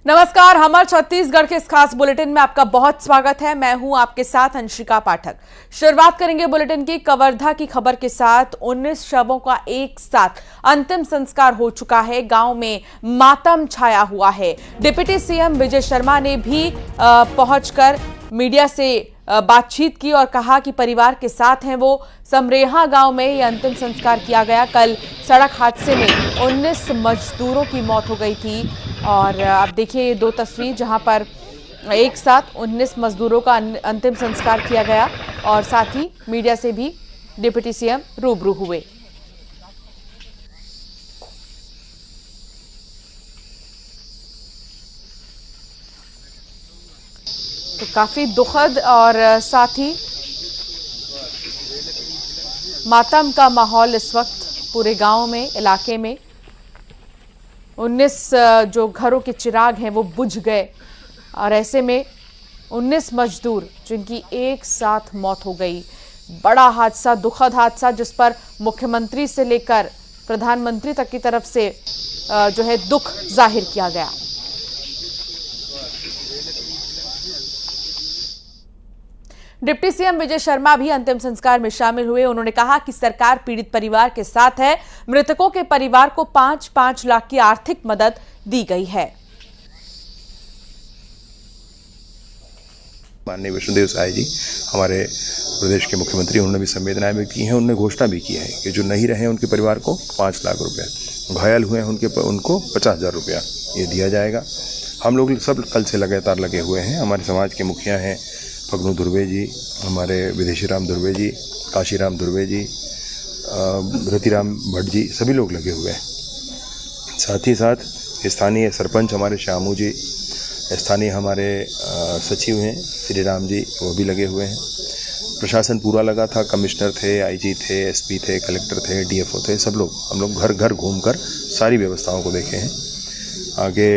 नमस्कार, हमार छत्तीसगढ़ के इस खास बुलेटिन में आपका बहुत स्वागत है। मैं हूं आपके साथ अंशिका पाठक। शुरुआत करेंगे बुलेटिन की कवर्धा की खबर के साथ। 19 शवों का एक साथ अंतिम संस्कार हो चुका है। गांव में मातम छाया हुआ है। डिप्टी सीएम विजय शर्मा ने भी पहुंचकर मीडिया से बातचीत की और कहा कि परिवार के साथ हैं वो। समरेहा गांव में ये अंतिम संस्कार किया गया। कल सड़क हादसे में 19 मजदूरों की मौत हो गई थी और आप देखिए ये दो तस्वीर जहां पर एक साथ 19 मजदूरों का अंतिम संस्कार किया गया और साथ ही मीडिया से भी डिप्टी सीएम रूबरू हुए। तो काफी दुखद और साथ ही मातम का माहौल इस वक्त पूरे गांव में, इलाके में। 19 जो घरों के चिराग हैं वो बुझ गए और ऐसे में 19 मजदूर जिनकी एक साथ मौत हो गई। बड़ा हादसा, दुखद हादसा, जिस पर मुख्यमंत्री से लेकर प्रधानमंत्री तक की तरफ से जो है दुख जाहिर किया गया। डिप्टी सीएम विजय शर्मा भी अंतिम संस्कार में शामिल हुए। उन्होंने कहा कि सरकार पीड़ित परिवार के साथ है। मृतकों के परिवार को 5-5 लाख की आर्थिक मदद दी गई है। माननीय विष्णुदेव साय जी हमारे प्रदेश के मुख्यमंत्री, उन्होंने भी संवेदनाएं व्यक्त की हैं। उन्होंने घोषणा भी की है कि जो नहीं रहे उनके परिवार को 5 लाख रुपया, घायल हुए हैं उनको 50,000 रुपया ये दिया जाएगा। हम लोग सब कल से लगातार लगे हुए हैं। हमारे समाज के मुखिया हैं फगनू धुर्वे जी, हमारे विदेशी राम धुर्वे जी, काशीराम धुर्वे जी, रतिराम भट्ट जी, सभी लोग लगे हुए हैं। साथ ही साथ स्थानीय सरपंच हमारे श्यामू जी, स्थानीय हमारे सचिव हैं श्री राम जी, वो भी लगे हुए हैं। प्रशासन पूरा लगा था। कमिश्नर थे, आईजी थे, एसपी थे, कलेक्टर थे, डीएफओ थे, सब लोग। हम लोग घर घर घूमकर सारी व्यवस्थाओं को देखे हैं। आगे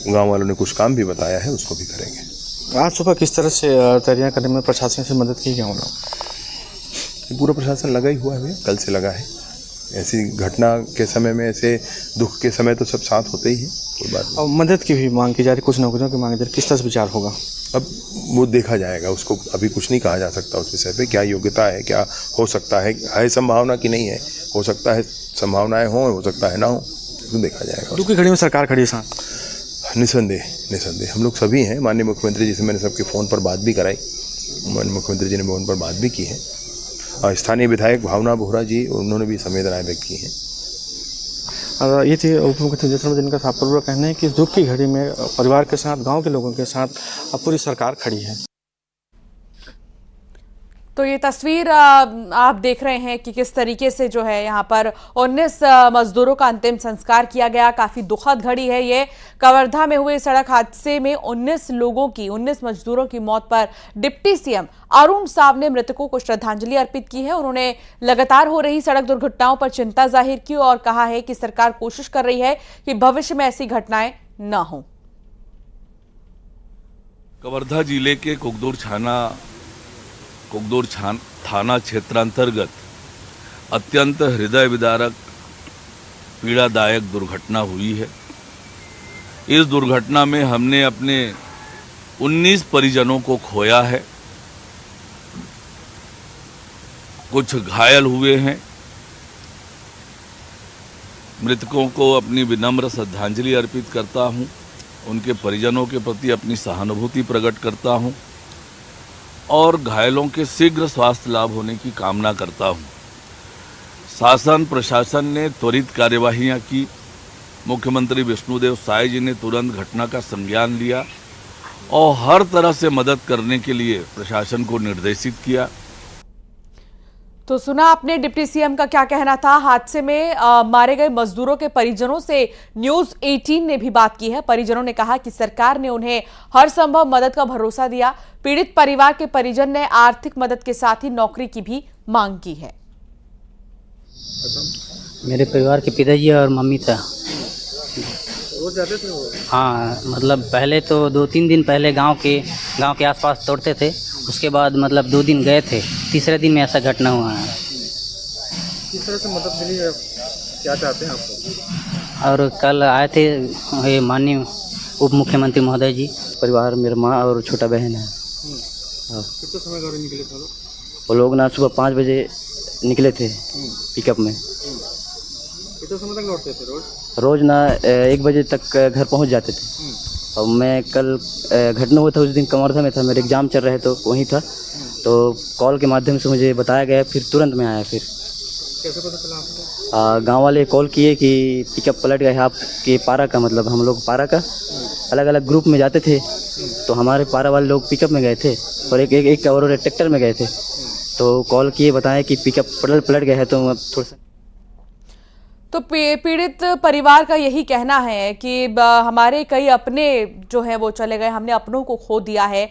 गांव वालों ने कुछ काम भी बताया है, उसको भी करेंगे। आज सुबह किस तरह से तैयारियां करने में प्रशासन से मदद की क्या होगा? पूरा प्रशासन लगा ही हुआ है, कल से लगा है। ऐसी घटना के समय में, ऐसे दुख के समय तो सब साथ होते ही हैं, कोई बात नहीं। और मदद की भी मांग की जा रही, कुछ नौकरियों की मांग की जा रही, किस तरह से विचार होगा? अब वो देखा जाएगा, उसको अभी कुछ नहीं कहा जा सकता उस विषय पे। क्या योग्यता है, क्या हो सकता है संभावना की नहीं है, हो सकता है संभावनाएं हो सकता है ना हो, तो देखा जाएगा। दुख की घड़ी में सरकार खड़ी है साथ। निसंदेह हम लोग सभी हैं। माननीय मुख्यमंत्री जी से मैंने सबके फ़ोन पर बात भी कराई। माननीय मुख्यमंत्री जी ने फ़ोन पर बात भी की है और स्थानीय विधायक भावना बोहरा जी, उन्होंने भी संवेदनाएं व्यक्त की हैं। ये थी उप मुख्यमंत्री विजय शर्मा, जिनका साफ तौर पर कहना है कि इस दुख की घड़ी में परिवार के साथ, गाँव के लोगों के साथ पूरी सरकार खड़ी है। तो ये तस्वीर आप देख रहे हैं कि किस तरीके से जो है यहाँ पर 19 मजदूरों का अंतिम संस्कार किया गया। काफी दुखद घड़ी है ये। कवर्धा में हुए सड़क हादसे में 19 मजदूरों की मौत पर डिप्टी सीएम अरुण साव ने मृतकों को श्रद्धांजलि अर्पित की है। उन्होंने लगातार हो रही सड़क दुर्घटनाओं पर चिंता जाहिर की और कहा है कि सरकार कोशिश कर रही है कि भविष्य में ऐसी घटनाएं न हो। कवर्धा जिले के कुकदूर थाना क्षेत्रांतर्गत अत्यंत हृदय विदारक, पीड़ादायक दुर्घटना हुई है। इस दुर्घटना में हमने अपने 19 परिजनों को खोया है। कुछ घायल हुए हैं। मृतकों को अपनी विनम्र श्रद्धांजलि अर्पित करता हूं। उनके परिजनों के प्रति अपनी सहानुभूति प्रकट करता हूं और घायलों के शीघ्र स्वास्थ्य लाभ होने की कामना करता हूं। शासन प्रशासन ने त्वरित कार्यवाहियां की। मुख्यमंत्री विष्णुदेव साय जी ने तुरंत घटना का संज्ञान लिया और हर तरह से मदद करने के लिए प्रशासन को निर्देशित किया। तो सुना आपने डिप्टी सीएम का क्या कहना था। हादसे में मारे गए मजदूरों के परिजनों से न्यूज़ 18 ने भी बात की है। परिजनों ने कहा कि सरकार ने उन्हें हर संभव मदद का भरोसा दिया। पीड़ित परिवार के परिजन ने आर्थिक मदद के साथ ही नौकरी की भी मांग की है। मेरे परिवार के पिताजी और मम्मी था। रोज जाते थे वो? हाँ, मतलब पहले तो 2-3 दिन पहले गांव के आसपास तोड़ते थे। उसके बाद मतलब 2 दिन गए थे, तीसरे दिन में ऐसा घटना हुआ है। किस तरह से मदद मिली है, क्या चाहते हैं आप? और कल आए थे ये माननीय उप मुख्यमंत्री महोदय जी। परिवार मेरा माँ और छोटा बहन है। कितने समय घर निकले थे लोग? वो लोग ना सुबह 5 बजे निकले थे पिकअप में। कितने समय तक लौटते थे रोज? रोज़ ना 1 बजे तक घर पहुंच जाते थे। और मैं कल घटना हुआ था उस दिन कवर्धा में था, मेरे एग्ज़ाम चल रहे तो वहीं था। तो कॉल के माध्यम से मुझे बताया गया, फिर तुरंत मैं आया। फिर कैसे पता चला आपको? गांव वाले कॉल किए कि पिकअप पलट गया है आपके पारा का, मतलब हम लोग पारा का अलग अलग ग्रुप में जाते थे। तो हमारे पारा वाले लोग पिकअप में गए थे और एक और ट्रैक्टर में गए थे। तो कॉल किए, बताया कि पिकअप पलट गया है। तो थोड़ा सा तो पीड़ित परिवार का यही कहना है कि हमारे कई अपने जो हैं वो चले गए, हमने अपनों को खो दिया है,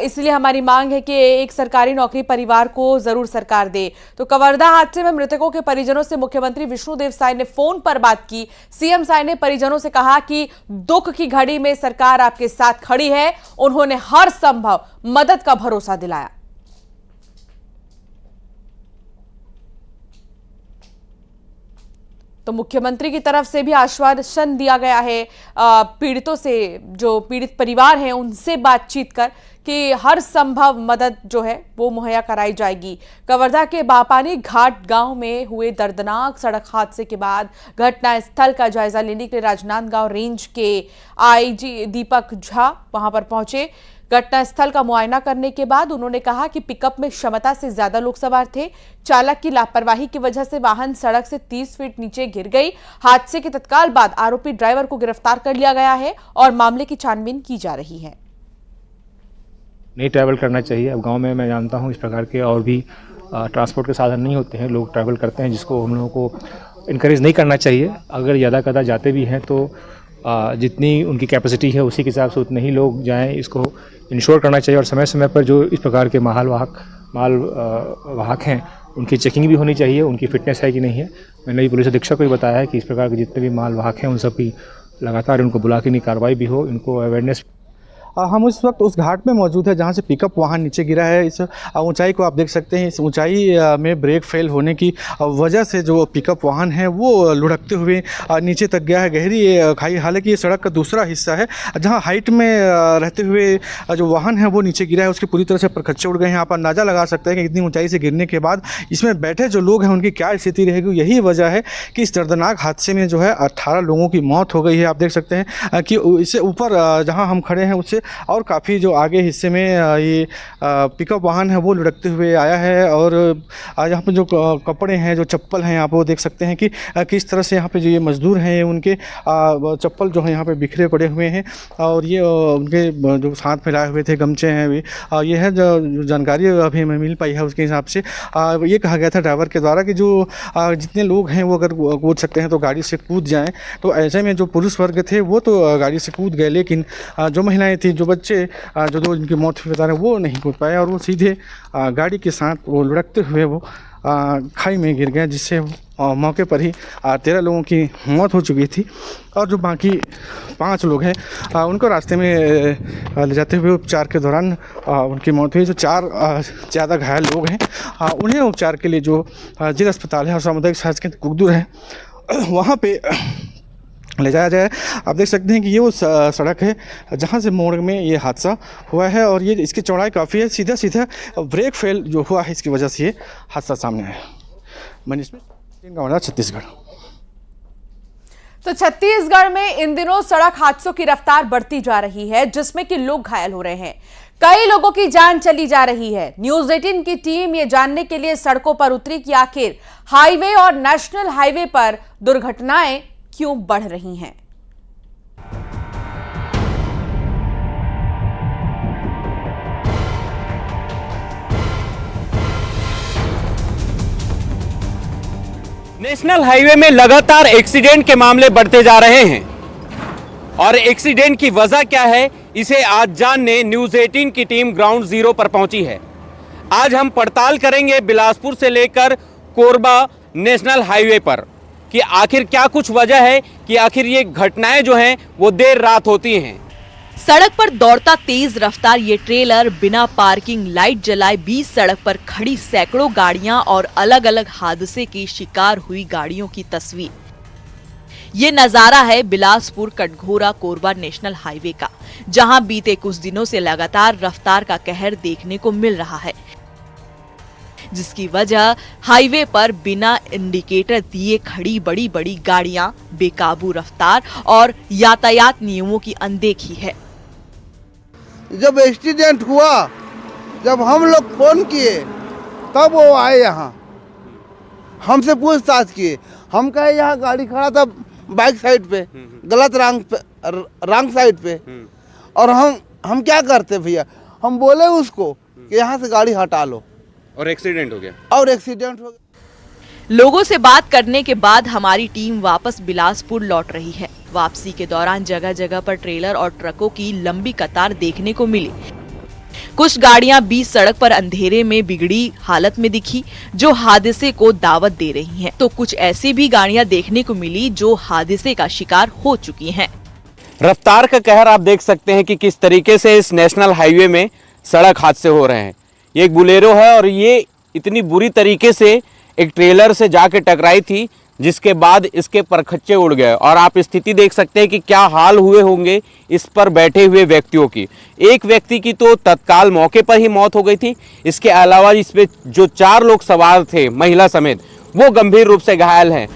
इसलिए हमारी मांग है कि एक सरकारी नौकरी परिवार को जरूर सरकार दे। तो कवर्धा हादसे में मृतकों के परिजनों से मुख्यमंत्री विष्णुदेव साय ने फोन पर बात की। सीएम साय ने परिजनों से कहा कि दुख की घड़ी में सरकार आपके साथ खड़ी है। उन्होंने हर संभव मदद का भरोसा दिलाया। तो मुख्यमंत्री की तरफ से भी आश्वासन दिया गया है पीड़ितों से, जो पीड़ित परिवार हैं उनसे बातचीत कर कि हर संभव मदद जो है वो मुहैया कराई जाएगी। कवर्धा के बापानी घाट गांव में हुए दर्दनाक सड़क हादसे के बाद घटना स्थल का जायजा लेने के लिए राजनांदगांव रेंज के आईजी दीपक झा वहां पर पहुंचे। घटना स्थल का मुआयना करने के बाद उन्होंने कहा कि पिकअप में क्षमता से ज्यादा लोग सवार थे। चालक की लापरवाही की वजह से वाहन सड़क से 30 फीट नीचे गिर गई। हादसे के तत्काल बाद आरोपी ड्राइवर को गिरफ्तार कर लिया गया है और मामले की छानबीन की जा रही है। नहीं ट्रैवल करना चाहिए। अब गांव में मैं जानता हूं इस प्रकार के और भी ट्रांसपोर्ट के साधन नहीं होते हैं, लोग ट्रैवल करते हैं, जिसको हम लोगों को इनकरेज नहीं करना चाहिए। अगर ज़्यादा कदा जाते भी हैं तो जितनी उनकी कैपेसिटी है उसी के हिसाब से उतने ही लोग जाएं। इसको इंश्योर करना चाहिए और समय समय पर जो इस प्रकार के माल वाहक हैं उनकी चेकिंग भी होनी चाहिए, उनकी फिटनेस है कि नहीं है। मैंने भी पुलिस अधीक्षक को भी बताया है कि इस प्रकार के जितने भी माल वाहक हैं उन सब की लगातार उनको बुला के कार्रवाई भी हो, इनको अवेयरनेस। हम इस वक्त उस घाट में मौजूद है जहां से पिकअप वाहन नीचे गिरा है। इस ऊंचाई को आप देख सकते हैं। इस ऊंचाई में ब्रेक फेल होने की वजह से जो पिकअप वाहन है वो लुढ़कते हुए नीचे तक गया है। गहरी खाई, हालांकि ये सड़क का दूसरा हिस्सा है जहां हाइट में रहते हुए जो वाहन है वो नीचे गिरा है, उसके पूरी तरह से परखच्चे उड़ गए हैं। आप अंदाज़ा लगा सकते हैं कि इतनी ऊँचाई से गिरने के बाद इसमें बैठे जो लोग हैं उनकी क्या स्थिति रहेगी। यही वजह है कि इस दर्दनाक हादसे में जो है 18 लोगों की मौत हो गई है। आप देख सकते हैं कि इससे ऊपर जहाँ हम खड़े हैं उससे और काफ़ी जो आगे हिस्से में ये पिकअप वाहन है वो लुढ़कते हुए आया है। और यहाँ पे जो कपड़े हैं, जो चप्पल हैं, आप वो देख सकते हैं कि किस तरह से यहाँ पे जो ये मज़दूर हैं उनके चप्पल जो है यहाँ पे बिखरे पड़े हुए हैं। और ये उनके जो साथ में लाए हुए थे गमछे हैं वे, ये है जो जानकारी अभी हमें मिल पाई है उसके हिसाब से ये कहा गया था ड्राइवर के द्वारा कि जो जितने लोग हैं वो अगर कूद सकते हैं तो गाड़ी से कूद जाएँ। तो ऐसे में जो पुरुष वर्ग थे वो तो गाड़ी से कूद गए, लेकिन जो महिलाएँ थी, जो बच्चे जो दो जिनकी मौत हुई बता रहे हैं वो नहीं कूद पाए और वो सीधे गाड़ी के साथ वो लुढ़कते हुए वो खाई में गिर गया, जिससे मौके पर ही 13 लोगों की मौत हो चुकी थी। और जो बाकी 5 लोग हैं उनको रास्ते में ले जाते हुए उपचार के दौरान उनकी मौत हुई। जो 4 ज़्यादा घायल लोग हैं उन्हें उपचार के लिए जो जिला अस्पताल है और सामुदायिक स्वास्थ्य केंद्र कुकदुर है वहाँ पे ले जाया जाए। आप देख सकते हैं कि ये वो सड़क है जहाँ से मोड़ में ये हादसा हुआ है और ये इसकी चौड़ाई काफ़ी है। सीधा सीधा ब्रेक फेल जो हुआ है इसकी वजह से ये हादसा सामने आया। मनीष में छत्तीसगढ़। तो छत्तीसगढ़ में इन दिनों सड़क हादसों की रफ्तार बढ़ती जा रही है, जिसमें कि लोग घायल हो रहे हैं, कई लोगों की जान चली जा रही है। न्यूज 18 की टीम ये जानने के लिए सड़कों पर उतरी कि आखिर हाईवे और नेशनल हाईवे पर दुर्घटनाएं क्यों बढ़ रही हैं। नेशनल हाईवे में लगातार एक्सीडेंट के मामले बढ़ते जा रहे हैं और एक्सीडेंट की वजह क्या है, इसे आज जानने न्यूज 18 की टीम ग्राउंड जीरो पर पहुंची है। आज हम पड़ताल करेंगे बिलासपुर से लेकर कोरबा नेशनल हाईवे पर कि आखिर क्या कुछ वजह है कि आखिर ये घटनाएं जो हैं वो देर रात होती हैं। सड़क पर दौड़ता तेज रफ्तार ये ट्रेलर बिना पार्किंग लाइट जलाए बीच सड़क पर खड़ी सैकड़ों गाड़ियां और अलग अलग हादसे की शिकार हुई गाड़ियों की तस्वीर। ये नजारा है बिलासपुर कटघोरा कोरबा नेशनल हाईवे का, जहां बीते कुछ दिनों से लगातार रफ्तार का कहर देखने को मिल रहा है, जिसकी वजह हाईवे पर बिना इंडिकेटर दिए खड़ी बड़ी बड़ी गाड़ियां, बेकाबू रफ्तार और यातायात नियमों की अनदेखी है। जब एक्सीडेंट हुआ, जब हम लोग फोन किए तब वो आए यहाँ, हमसे पूछताछ किए। हम कहे यहाँ गाड़ी खड़ा था बाइक साइड पे, गलत रंग साइड पे, और हम क्या करते भैया, हम बोले उसको कि यहाँ से गाड़ी हटा लो, और एक्सीडेंट हो गया। लोगों से बात करने के बाद हमारी टीम वापस बिलासपुर लौट रही है। वापसी के दौरान जगह जगह पर ट्रेलर और ट्रकों की लंबी कतार देखने को मिली। कुछ गाड़ियां बीच सड़क पर अंधेरे में बिगड़ी हालत में दिखी, जो हादसे को दावत दे रही हैं। तो कुछ ऐसी भी गाड़ियां देखने को मिली जो हादसे का शिकार हो चुकी हैं। रफ्तार का कहर आप देख सकते हैं कि किस तरीके से इस नेशनल हाईवे में सड़क हादसे हो रहे हैं। ये एक बुलेरो है और ये इतनी बुरी तरीके से एक ट्रेलर से जाके टकराई थी, जिसके बाद इसके परखच्चे उड़ गए। और आप स्थिति देख सकते हैं कि क्या हाल हुए होंगे इस पर बैठे हुए व्यक्तियों की। एक व्यक्ति की तो तत्काल मौके पर ही मौत हो गई थी। इसके अलावा इस पे जो 4 लोग सवार थे, महिला समेत, वो गंभीर रूप से घायल हैं।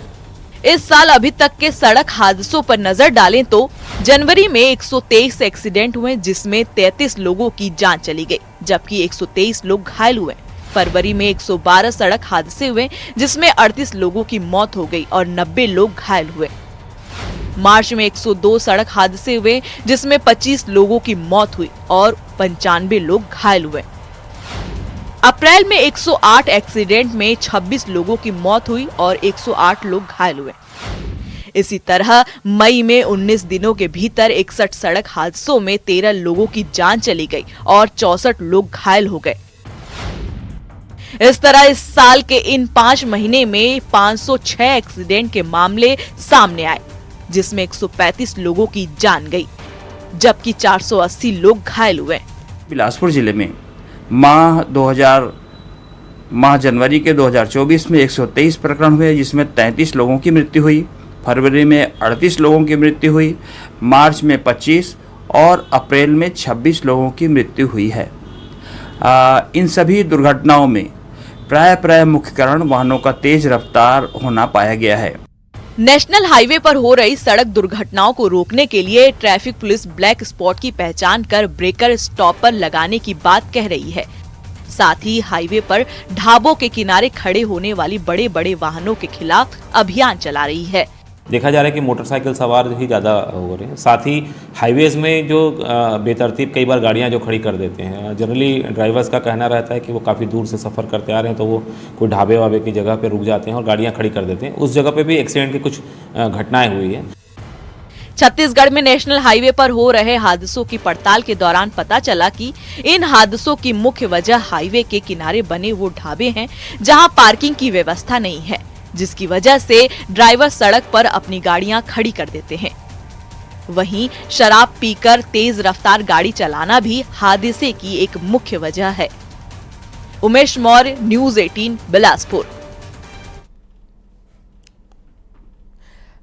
इस साल अभी तक के सड़क हादसों पर नजर डालें तो जनवरी में 123 एक्सीडेंट हुए, जिसमें 33 लोगों की जान चली गई, जबकि 123 लोग घायल हुए। फरवरी में 112 सड़क हादसे हुए, जिसमें 38 लोगों की मौत हो गई और 90 लोग घायल हुए। मार्च में 102 सड़क हादसे हुए, जिसमें 25 लोगों की मौत हुई और 95 लोग घायल हुए। अप्रैल में 108 एक्सीडेंट में 26 लोगों की मौत हुई और 108 लोग घायल हुए। इसी तरह मई में 19 दिनों के भीतर 61 सड़क हादसों में 13 लोगों की जान चली गई और 64 लोग घायल हो गए। इस तरह इस साल के इन 5 महीने में 506 एक्सीडेंट के मामले सामने आए, जिसमें 135 लोगों की जान गई, जबकि 480 लोग घायल हुए। बिलासपुर जिले में माह जनवरी के 2024 में 123 प्रकरण हुए, जिसमें 33 लोगों की मृत्यु हुई। फरवरी में 38 लोगों की मृत्यु हुई, मार्च में 25 और अप्रैल में 26 लोगों की मृत्यु हुई है। इन सभी दुर्घटनाओं में प्राय मुख्य कारण वाहनों का तेज रफ्तार होना पाया गया है। नेशनल हाईवे पर हो रही सड़क दुर्घटनाओं को रोकने के लिए ट्रैफिक पुलिस ब्लैक स्पॉट की पहचान कर ब्रेकर स्टॉपर लगाने की बात कह रही है। साथ ही हाईवे पर ढाबों के किनारे खड़े होने वाली बड़े बड़े वाहनों के खिलाफ अभियान चला रही है। देखा जा रहा है कि मोटरसाइकिल सवार ही ज़्यादा हो रहे हैं। साथ ही हाईवेज़ में जो बेतरतीब कई बार गाड़ियां जो खड़ी कर देते हैं, जनरली ड्राइवर्स का कहना रहता है कि वो काफ़ी दूर से सफ़र करते आ रहे हैं, तो वो कोई ढाबे वाबे की जगह पे रुक जाते हैं और गाड़ियां खड़ी कर देते हैं। उस जगह पे भी एक्सीडेंट की कुछ घटनाएं हुई है। छत्तीसगढ़ में नेशनल हाईवे पर हो रहे हादसों की पड़ताल के दौरान पता चला कि इन हादसों की मुख्य वजह हाईवे के किनारे बने वो ढाबे हैं, जहां पार्किंग की व्यवस्था नहीं है, जिसकी वजह से ड्राइवर सड़क पर अपनी गाड़ियां खड़ी कर देते हैं। वहीं शराब पीकर तेज रफ्तार गाड़ी चलाना भी हादसे की एक मुख्य वजह है। उमेश मौर्य, न्यूज़ 18, बिलासपुर।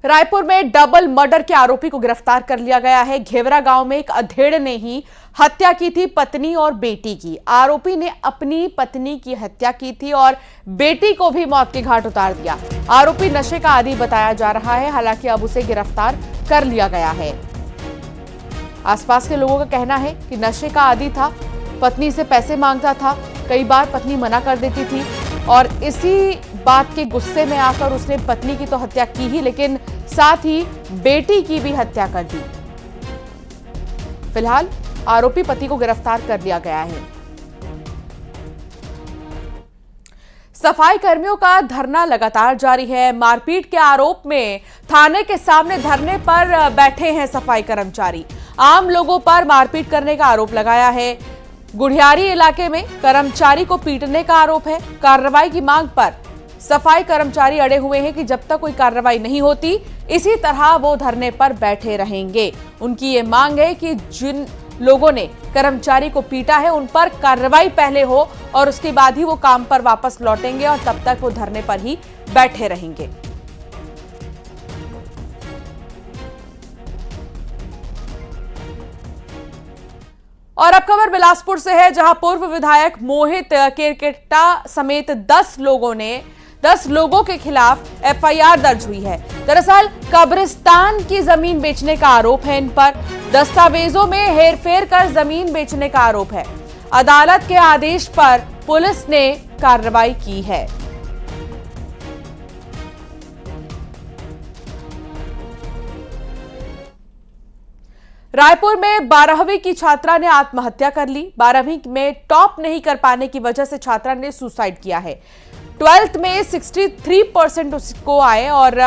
रायपुर में डबल मर्डर के आरोपी को गिरफ्तार कर लिया गया है। घेवरा गांव में एक अधेड़ ने ही हत्या की थी पत्नी और बेटी की। आरोपी ने अपनी पत्नी की हत्या की थी और बेटी को भी मौत के घाट उतार दिया। आरोपी नशे का आदी बताया जा रहा है, हालांकि अब उसे गिरफ्तार कर लिया गया है। आसपास के लोगों का कहना है कि नशे का आदी था, पत्नी से पैसे मांगता था, कई बार पत्नी मना कर देती थी और इसी बात के गुस्से में आकर उसने पत्नी की तो हत्या की ही, लेकिन साथ ही बेटी की भी हत्या कर दी। फिलहाल आरोपी पति को गिरफ्तार कर लिया गया है। सफाई कर्मियों का धरना लगातार जारी है। मारपीट के आरोप में थाने के सामने धरने पर बैठे हैं सफाई कर्मचारी। आम लोगों पर मारपीट करने का आरोप लगाया है। गुढ़ियारी इलाके में कर्मचारी को पीटने का आरोप है। कार्रवाई की मांग पर सफाई कर्मचारी अड़े हुए हैं कि जब तक कोई कार्रवाई नहीं होती इसी तरह वो धरने पर बैठे रहेंगे। उनकी ये मांग है कि जिन लोगों ने कर्मचारी को पीटा है उन पर कार्रवाई पहले हो और उसके बाद ही वो काम पर वापस लौटेंगे और तब तक वो धरने पर ही बैठे रहेंगे। और अब खबर बिलासपुर से है, जहां पूर्व विधायक मोहित केरकेट्टा समेत 10 लोगों के खिलाफ एफआईआर दर्ज हुई है। दरअसल कब्रिस्तान की जमीन बेचने का आरोप है इन पर। दस्तावेजों में हेरफेर कर जमीन बेचने का आरोप है। अदालत के आदेश पर पुलिस ने कार्रवाई की है। रायपुर में 12वीं की छात्रा ने आत्महत्या कर ली। 12वीं में टॉप नहीं कर पाने की वजह से छात्रा ने सुसाइड किया है। 12th में 63% उसको आए और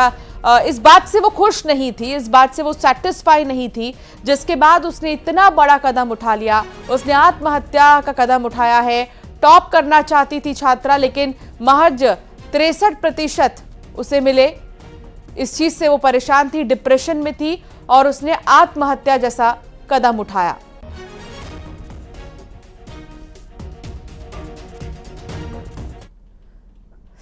इस बात से वो खुश नहीं थी, इस बात से वो सेटिस्फाई नहीं थी, जिसके बाद उसने इतना बड़ा कदम उठा लिया। उसने आत्महत्या का कदम उठाया है। टॉप करना चाहती थी छात्रा, लेकिन महज 63% उसे मिले। इस चीज से वो परेशान थी, डिप्रेशन में थी और उसने आत्महत्या जैसा कदम उठाया।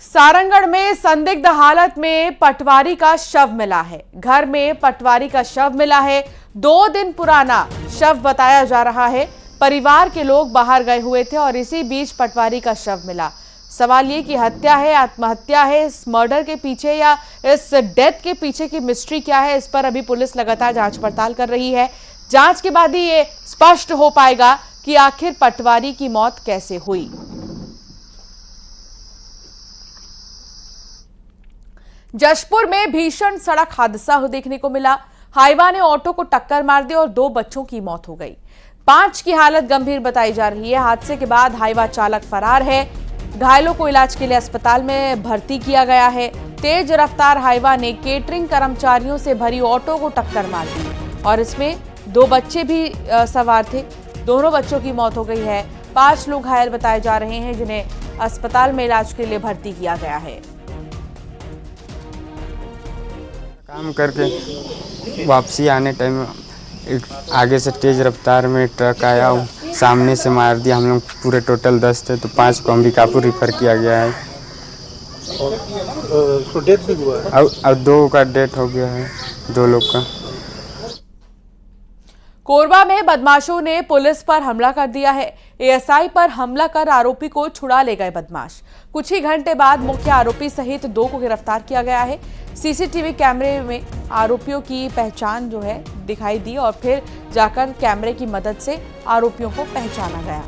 सारंगढ़ में संदिग्ध हालत में पटवारी का शव मिला है। घर में पटवारी का शव मिला है। 2 दिन पुराना शव बताया जा रहा है। परिवार के लोग बाहर गए हुए थे और इसी बीच पटवारी का शव मिला। सवाल ये कि हत्या है, आत्महत्या है, इस मर्डर के पीछे या इस डेथ के पीछे की मिस्ट्री क्या है, इस पर अभी पुलिस लगातार जांच पड़ताल कर रही है। जांच के बाद ही ये स्पष्ट हो पाएगा कि आखिर पटवारी की मौत कैसे हुई। जशपुर में भीषण सड़क हादसा देखने को मिला। हाईवा ने ऑटो को टक्कर मार दी और 2 बच्चों की मौत हो गई। 5 की हालत गंभीर बताई जा रही है। हादसे के बाद हाईवा चालक फरार है। घायलों को इलाज के लिए अस्पताल में भर्ती किया गया है। तेज रफ्तार हाईवा ने केटरिंग कर्मचारियों से भरी ऑटो को टक्कर मार दी और इसमें 2 बच्चे भी सवार थे। दोनों बच्चों की मौत हो गई है। 5 लोग घायल बताए जा रहे हैं, जिन्हें अस्पताल में इलाज के लिए भर्ती किया गया है। काम करके वापसी आने टाइम आगे से तेज रफ्तार में ट्रक आया, सामने से मार दिया। हम लोग पूरे टोटल 10 थे, तो 5 को अंबिकापुर रिफर किया गया है और डेथ भी हुआ है और 2 का डेथ हो गया है, 2 लोग का। कोरबा में बदमाशों ने पुलिस पर हमला कर दिया है। एएसआई पर हमला कर आरोपी को छुड़ा ले गए बदमाश। कुछ ही घंटे बाद मुख्य आरोपी सहित 2 को गिरफ्तार किया गया है। सीसीटीवी कैमरे में आरोपियों की पहचान जो है दिखाई दी और फिर जाकर कैमरे की मदद से आरोपियों को पहचाना गया।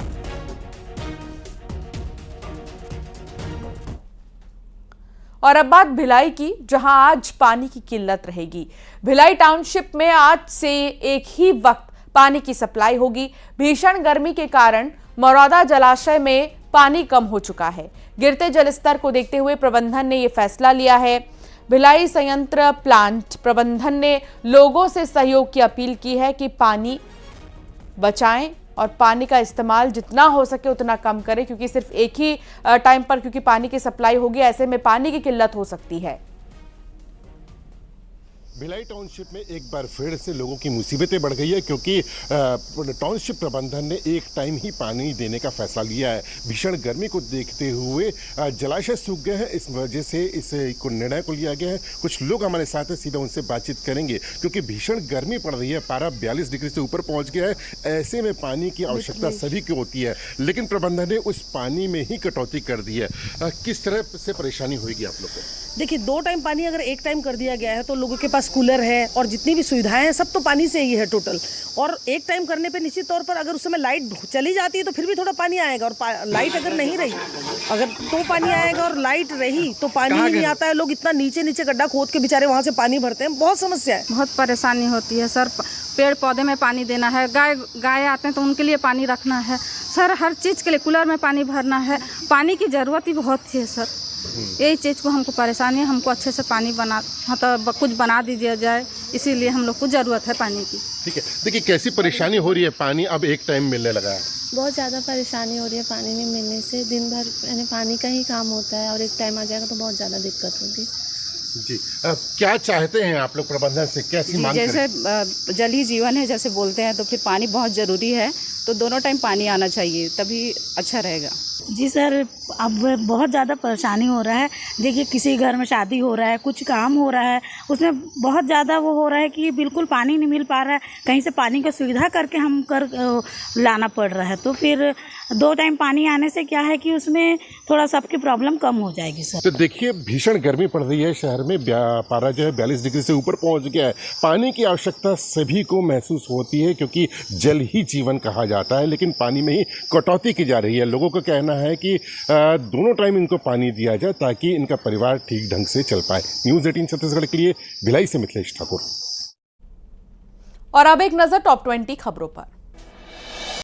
और अब बात भिलाई की, जहां आज पानी की किल्लत रहेगी। भिलाई टाउनशिप में आज से एक ही वक्त पानी की सप्लाई होगी। भीषण गर्मी के कारण मरौदा जलाशय में पानी कम हो चुका है। गिरते जलस्तर को देखते हुए प्रबंधन ने यह फैसला लिया है। भिलाई संयंत्र प्लांट प्रबंधन ने लोगों से सहयोग की अपील की है कि पानी बचाएं और पानी का इस्तेमाल जितना हो सके उतना कम करें, क्योंकि सिर्फ एक ही टाइम पर क्योंकि पानी की सप्लाई होगी, ऐसे में पानी की किल्लत हो सकती है। भिलाई टाउनशिप में एक बार फिर से लोगों की मुसीबतें बढ़ गई है, क्योंकि टाउनशिप प्रबंधन ने एक टाइम ही पानी देने का फैसला लिया है। भीषण गर्मी को देखते हुए जलाशय सूख गए हैं, इस वजह से इस निर्णय को लिया गया है। कुछ लोग हमारे साथ हैं, सीधा उनसे बातचीत करेंगे, क्योंकि भीषण गर्मी पड़ रही है। पारा 42 डिग्री से ऊपर पहुंच गया है। ऐसे में पानी की आवश्यकता सभी को होती है, लेकिन प्रबंधन ने उस पानी में ही कटौती कर दी है। किस तरह से परेशानी होगी आप लोग को? देखिए, 2 टाइम पानी अगर एक टाइम कर दिया गया है तो लोगों के पास कूलर है और जितनी भी सुविधाएं हैं सब तो पानी से ही है टोटल। और एक टाइम करने पे निश्चित तौर पर अगर उस समय लाइट चली जाती है तो फिर भी थोड़ा पानी आएगा, और लाइट अगर नहीं रही, अगर तो पानी आएगा और लाइट रही तो पानी ही नहीं आता है। लोग इतना नीचे नीचे गड्ढा खोद के बेचारे वहाँ से पानी भरते हैं। बहुत समस्या है, बहुत परेशानी होती है सर। पेड़ पौधे में पानी देना है, गाय आते हैं तो उनके लिए पानी रखना है सर। हर चीज़ के लिए कूलर में पानी भरना है। पानी की ज़रूरत ही बहुत है सर। यही चीज़ को हमको परेशानी है। हमको अच्छे से पानी मतलब कुछ बना दीजिए जाए, इसीलिए हम लोग को ज़रूरत है पानी की। ठीक है, देखिए कैसी परेशानी हो रही है। पानी अब एक टाइम मिलने लगा है, बहुत ज़्यादा परेशानी हो रही है पानी नहीं मिलने से। दिन भर यानी पानी का ही काम होता है और एक टाइम आ जाएगा तो बहुत ज़्यादा दिक्कत होगी। जी क्या चाहते हैं आप लोग प्रबंधन से, कैसी मांग करें? जैसे जल ही जीवन है जैसे बोलते हैं, तो फिर पानी बहुत ज़रूरी है, तो दोनों टाइम पानी आना चाहिए, तभी अच्छा रहेगा। जी सर, अब बहुत ज़्यादा परेशानी हो रहा है। देखिए किसी घर में शादी हो रहा है, कुछ काम हो रहा है, उसमें बहुत ज़्यादा वो हो रहा है कि बिल्कुल पानी नहीं मिल पा रहा है, कहीं से पानी की सुविधा करके हम लाना पड़ रहा है। तो फिर 2 टाइम पानी आने से क्या है कि उसमें थोड़ा सबकी प्रॉब्लम कम हो जाएगी सर। तो देखिए भीषण गर्मी पड़ रही है, शहर में पारा जो है 42 डिग्री से ऊपर पहुंच गया है। पानी की आवश्यकता सभी को महसूस होती है क्योंकि जल ही जीवन कहा जाता है, लेकिन पानी में ही कटौती की जा रही है। लोगों का कहना है कि दोनों टाइम इनको पानी दिया जाए ताकि इनका परिवार ठीक ढंग से चल पाए। न्यूज़ 18 छत्तीसगढ़ के लिए भिलाई से मिथिलेश ठाकुर। और अब एक नजर टॉप 20 खबरों पर।